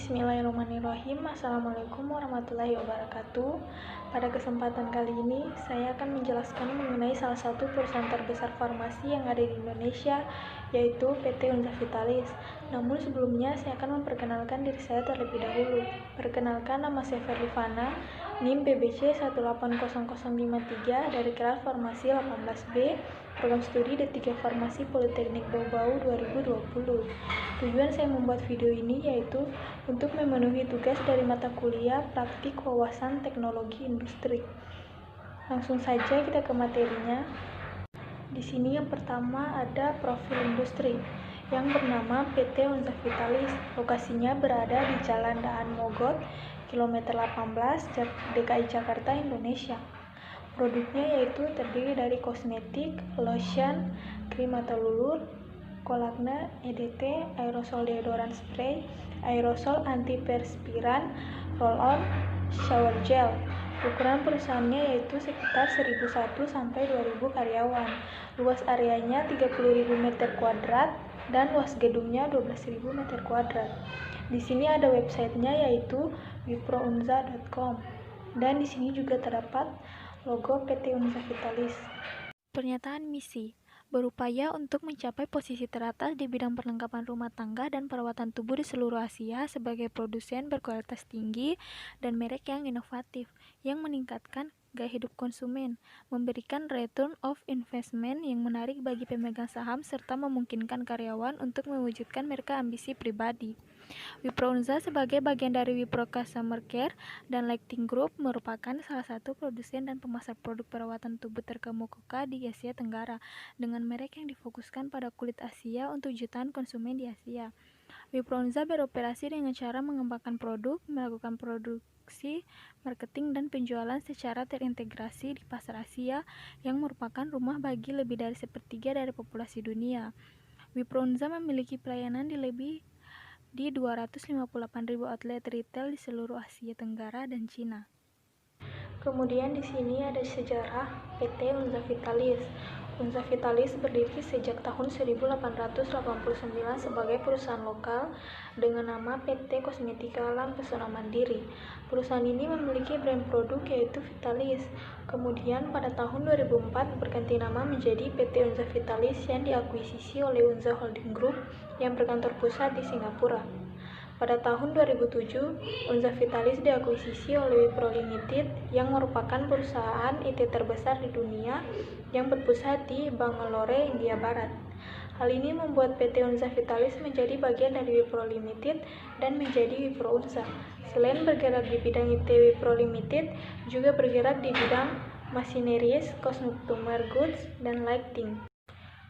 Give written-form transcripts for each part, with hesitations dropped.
Bismillahirrahmanirrahim. Assalamualaikum warahmatullahi wabarakatuh. Pada kesempatan kali ini, saya akan menjelaskan mengenai salah satu perusahaan terbesar farmasi yang ada di Indonesia, yaitu PT Unza Vitalis. Namun sebelumnya, saya akan memperkenalkan diri saya terlebih dahulu. Perkenalkan, nama saya Ferlivana, NIM BBC 180053 dari kelas Farmasi 18B, Program Studi D3 Farmasi Politeknik Bau-Bau 2020. Tujuan saya membuat video ini yaitu untuk memenuhi tugas dari mata kuliah Praktik Wawasan Teknologi Industri. Langsung saja kita ke materinya. Di sini yang pertama ada profil industri yang bernama PT Unza Vitalis. Lokasinya berada di Jalan Daan Mogot, kilometer 18, DKI Jakarta, Indonesia. Produknya yaitu terdiri dari kosmetik, lotion, krim atau lulur, kolagna, EDT, aerosol deodoran spray, aerosol antiperspiran, roll-on, shower gel. Ukuran perusahaannya yaitu sekitar 1.001 sampai 2.000 karyawan. Luas areanya 30.000 m2 dan luas gedungnya 12.000 m2. Di sini ada websitenya yaitu wiprounza.com. Dan di sini juga terdapat logo PT Unza Vitalis. Pernyataan misi berupaya untuk mencapai posisi teratas di bidang perlengkapan rumah tangga dan perawatan tubuh di seluruh Asia sebagai produsen berkualitas tinggi dan merek yang inovatif, yang meningkatkan gaya hidup konsumen, memberikan return of investment yang menarik bagi pemegang saham, serta memungkinkan karyawan untuk mewujudkan mereka ambisi pribadi. Wiprounza sebagai bagian dari Wipro Customer Care dan Lighting Group merupakan salah satu produsen dan pemasar produk perawatan tubuh terkemuka di Asia Tenggara dengan merek yang difokuskan pada kulit Asia untuk jutaan konsumen di Asia. Wiprounza beroperasi dengan cara mengembangkan produk, melakukan produksi, marketing, dan penjualan secara terintegrasi di pasar Asia yang merupakan rumah bagi lebih dari sepertiga dari populasi dunia. Wiprounza memiliki pelayanan di 258.000 outlet retail di seluruh Asia Tenggara dan Cina. Kemudian di sini ada sejarah PT Unza Vitalis. Unza Vitalis berdiri sejak tahun 1889 sebagai perusahaan lokal dengan nama PT Kosmetika Alam Pesona Mandiri. Perusahaan ini memiliki brand produk yaitu Vitalis. Kemudian pada tahun 2004 berganti nama menjadi PT Unza Vitalis yang diakuisisi oleh Unza Holding Group yang berkantor pusat di Singapura. Pada tahun 2007, Unza Vitalis diakuisisi oleh Wipro Limited yang merupakan perusahaan IT terbesar di dunia yang berpusat di Bangalore, India Barat. Hal ini membuat PT Unza Vitalis menjadi bagian dari Wipro Limited dan menjadi Wipro Unza. Selain bergerak di bidang IT, Wipro Limited juga bergerak di bidang machineries, consumer goods, dan lighting.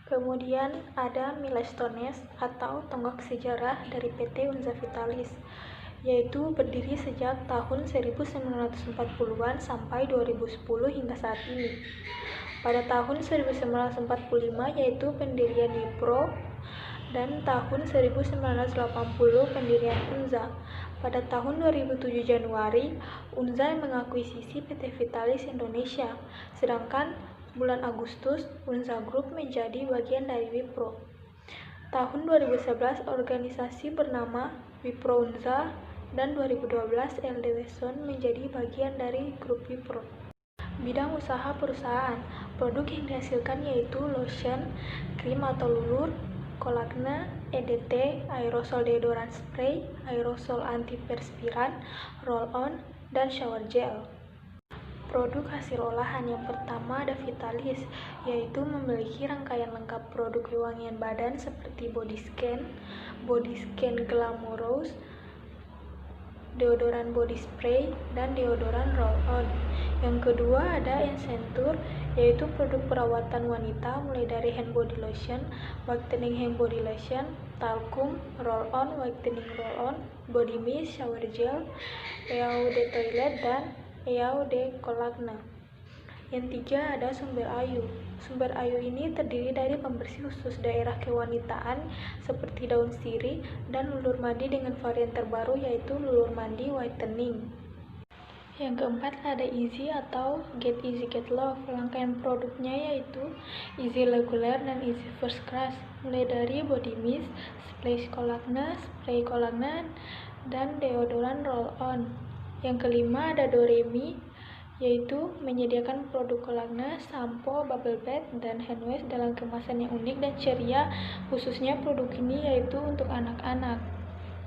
Kemudian ada milestones atau tonggak sejarah dari PT Unza Vitalis, yaitu berdiri sejak tahun 1940-an sampai 2010 hingga saat ini. Pada tahun 1945 yaitu pendirian Wipro dan tahun 1980 pendirian Unza. Pada tahun 2007 Januari, Unza mengakuisisi PT Vitalis Indonesia, sedangkan bulan Agustus, Unza Group menjadi bagian dari Wipro. Tahun 2011, organisasi bernama Wipro Unza dan 2012 LD Wesson menjadi bagian dari grup Wipro. Bidang usaha perusahaan, produk yang dihasilkan yaitu lotion, krim atau lulur, kolagna, EDT, aerosol deodoran spray, aerosol antiperspiran, roll-on, dan shower gel. Produk hasil olahan yang pertama ada Vitalis, yaitu memiliki rangkaian lengkap produk kewangian badan seperti body scan glamorous, deodoran body spray, dan deodoran roll-on. Yang kedua ada Encentur, yaitu produk perawatan wanita mulai dari hand body lotion, whitening hand body lotion, talcum, roll-on, whitening roll-on, body mist, shower gel, eau de toilet, dan eau de kolagna. Yang tiga ada Sumber Ayu. Sumber Ayu ini terdiri dari pembersih khusus daerah kewanitaan seperti daun sirih dan lulur mandi dengan varian terbaru yaitu lulur mandi whitening. Yang keempat ada Easy atau Get Easy Get Love. Rangkaian produknya yaitu Easy Regular dan Easy First Class, mulai dari body mist, spray kolagna, dan deodoran roll-on. Yang kelima ada Doremi, yaitu menyediakan produk kolagna, sampo, bubble bath, dan hand wash dalam kemasan yang unik dan ceria. Khususnya produk ini yaitu untuk anak-anak.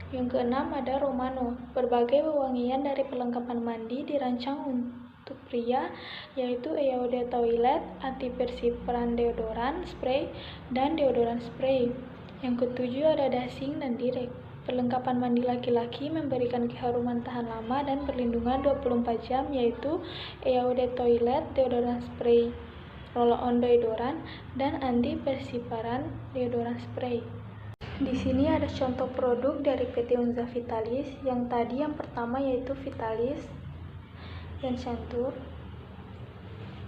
Yang keenam ada Romano, berbagai wewangian dari perlengkapan mandi dirancang untuk pria, yaitu Eau de Toilette, antiperspiran deodoran spray, dan deodoran spray. Yang ketujuh ada Dasing dan Direct, perlengkapan mandi laki-laki memberikan keharuman tahan lama dan perlindungan 24 jam, yaitu Eau de Toilette, deodoran spray, roll-on deodoran, dan antiperspiran deodoran spray. Di sini ada contoh produk dari PT Unza Vitalis. Yang pertama yaitu Vitalis dan Centur.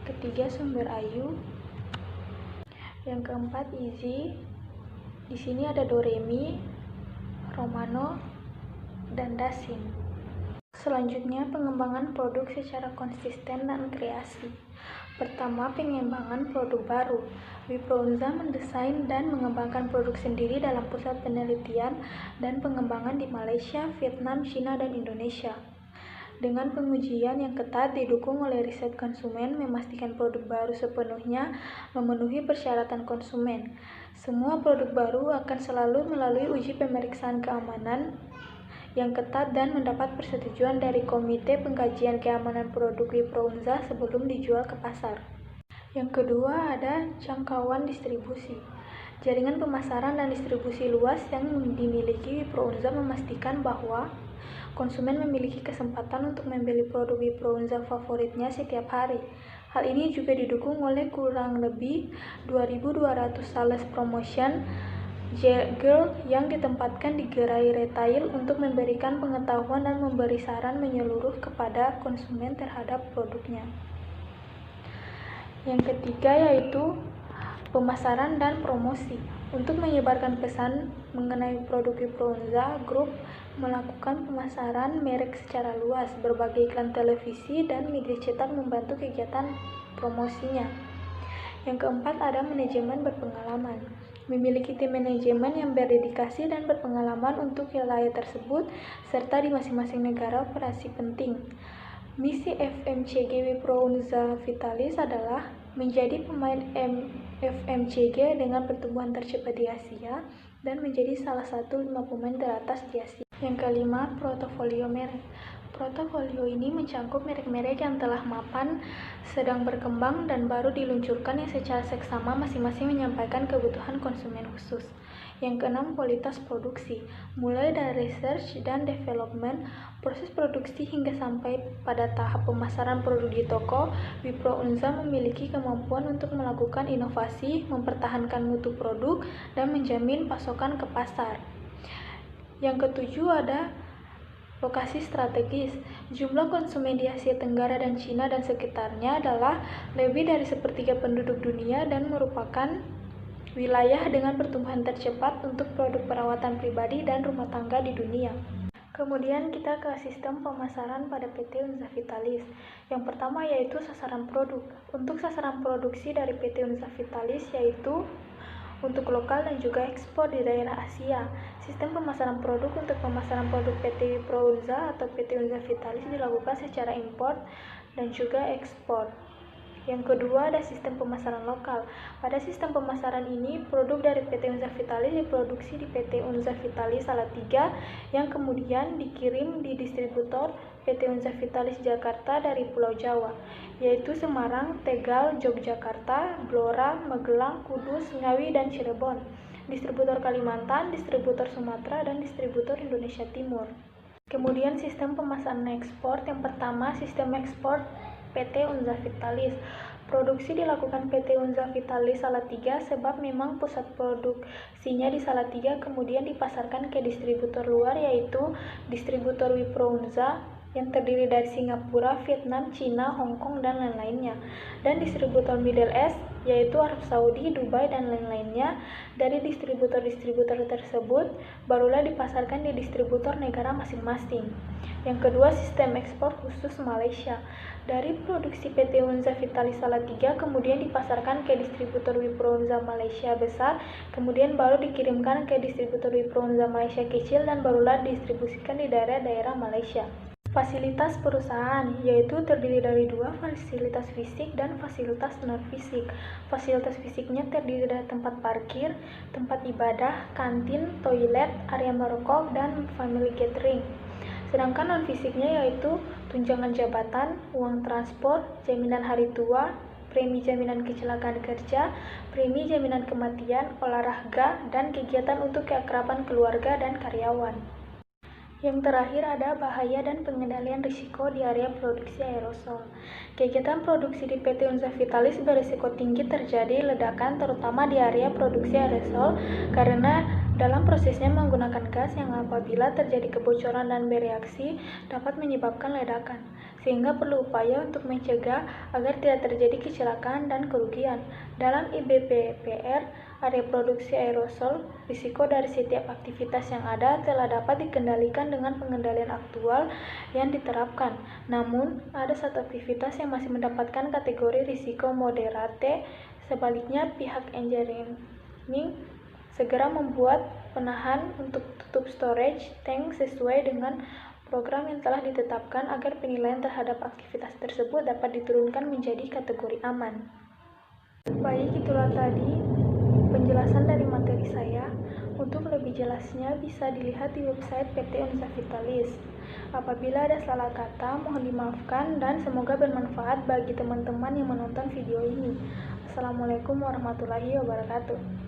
Ketiga Sumber Ayu. Yang keempat Easy. Di sini ada Doremi, Romano, dan Dasing. Selanjutnya pengembangan produk secara konsisten dan kreasi. Pertama, pengembangan produk baru. Wipro Unza mendesain dan mengembangkan produk sendiri dalam pusat penelitian dan pengembangan di Malaysia, Vietnam, China, dan Indonesia. Dengan pengujian yang ketat didukung oleh riset konsumen, memastikan produk baru sepenuhnya memenuhi persyaratan konsumen. Semua produk baru akan selalu melalui uji pemeriksaan keamanan yang ketat dan mendapat persetujuan dari Komite Pengkajian Keamanan Produk Wipro Unza sebelum dijual ke pasar. Yang kedua ada jangkauan distribusi. Jaringan pemasaran dan distribusi luas yang dimiliki Wipro Unza memastikan bahwa konsumen memiliki kesempatan untuk membeli produk Wipro Unza favoritnya setiap hari. Hal ini juga didukung oleh kurang lebih 2.200 sales promotion girl yang ditempatkan di gerai retail untuk memberikan pengetahuan dan memberi saran menyeluruh kepada konsumen terhadap produknya. Yang ketiga yaitu pemasaran dan promosi. Untuk menyebarkan pesan mengenai produk Wipro Unza Group melakukan pemasaran merek secara luas. Berbagai iklan televisi dan media cetak membantu kegiatan promosinya. Yang keempat ada manajemen berpengalaman. Memiliki tim manajemen yang berdedikasi dan berpengalaman untuk wilayah tersebut serta di masing-masing negara operasi penting. Misi FMCG Wipro Unza Vitalis adalah menjadi pemain FMCG dengan pertumbuhan tercepat di Asia dan menjadi salah satu 5 pemain teratas di Asia. Yang kelima, portofolio merek. Portofolio ini mencakup merek-merek yang telah mapan, sedang berkembang, dan baru diluncurkan yang secara seksama masing-masing menyampaikan kebutuhan konsumen khusus. Yang keenam, kualitas produksi. Mulai dari research dan development, proses produksi hingga sampai pada tahap pemasaran produk di toko, Wipro Unza memiliki kemampuan untuk melakukan inovasi, mempertahankan mutu produk, dan menjamin pasokan ke pasar. Yang ketujuh ada lokasi strategis. Jumlah konsumen di Asia Tenggara dan Cina dan sekitarnya adalah lebih dari sepertiga penduduk dunia dan merupakan wilayah dengan pertumbuhan tercepat untuk produk perawatan pribadi dan rumah tangga di dunia. Kemudian kita ke sistem pemasaran pada PT Unza Vitalis. Yang pertama yaitu sasaran produk. Untuk sasaran produksi dari PT Unza Vitalis yaitu untuk lokal dan juga ekspor di daerah Asia. Sistem pemasaran produk untuk pemasaran produk PT Wipro Unza atau PT Unza Vitalis dilakukan secara impor dan juga ekspor. Yang kedua ada sistem pemasaran lokal. Pada sistem pemasaran ini, produk dari PT Unza Vitalis diproduksi di PT Unza Vitalis Salatiga yang kemudian dikirim di distributor PT Unza Vitalis Jakarta dari Pulau Jawa, yaitu Semarang, Tegal, Yogyakarta, Blora, Magelang, Kudus, Ngawi, dan Cirebon, distributor Kalimantan, distributor Sumatera, dan distributor Indonesia Timur. Kemudian sistem pemasaran ekspor. Yang pertama, sistem ekspor PT Unza Vitalis. Produksi dilakukan PT Unza Vitalis Salatiga sebab memang pusat produksinya di Salatiga, kemudian dipasarkan ke distributor luar yaitu distributor Wipro Unza yang terdiri dari Singapura, Vietnam, Cina, Hong Kong, dan lain-lainnya, dan distributor Middle East yaitu Arab Saudi, Dubai, dan lain-lainnya. Dari distributor-distributor tersebut, barulah dipasarkan di distributor negara masing-masing. Yang kedua, sistem ekspor khusus Malaysia. Dari produksi PT Unza Vitalis Salatiga kemudian dipasarkan ke distributor Wipro Unza Malaysia besar, kemudian baru dikirimkan ke distributor Wipro Unza Malaysia kecil, dan barulah didistribusikan di daerah-daerah Malaysia. Fasilitas perusahaan, yaitu terdiri dari dua fasilitas fisik dan fasilitas non-fisik. Fasilitas fisiknya terdiri dari tempat parkir, tempat ibadah, kantin, toilet, area merokok, dan family gathering. Sedangkan non-fisiknya yaitu tunjangan jabatan, uang transport, jaminan hari tua, premi jaminan kecelakaan kerja, premi jaminan kematian, olahraga, dan kegiatan untuk keakraban keluarga dan karyawan. Yang terakhir ada bahaya dan pengendalian risiko di area produksi aerosol. Kegiatan produksi di PT Unza Vitalis berisiko tinggi terjadi ledakan terutama di area produksi aerosol karena dalam prosesnya menggunakan gas yang apabila terjadi kebocoran dan bereaksi dapat menyebabkan ledakan, sehingga perlu upaya untuk mencegah agar tidak terjadi kecelakaan dan kerugian. Dalam IBPPR, area produksi aerosol, risiko dari setiap aktivitas yang ada telah dapat dikendalikan dengan pengendalian aktual yang diterapkan. Namun, ada satu aktivitas yang masih mendapatkan kategori risiko moderate. Sebaliknya, pihak engineering segera membuat penahan untuk tutup storage tank sesuai dengan program yang telah ditetapkan agar penilaian terhadap aktivitas tersebut dapat diturunkan menjadi kategori aman. Baik, itulah tadi penjelasan dari materi saya. Untuk lebih jelasnya bisa dilihat di website PT Unza Vitalis. Apabila ada salah kata, mohon dimaafkan dan semoga bermanfaat bagi teman-teman yang menonton video ini. Assalamualaikum warahmatullahi wabarakatuh.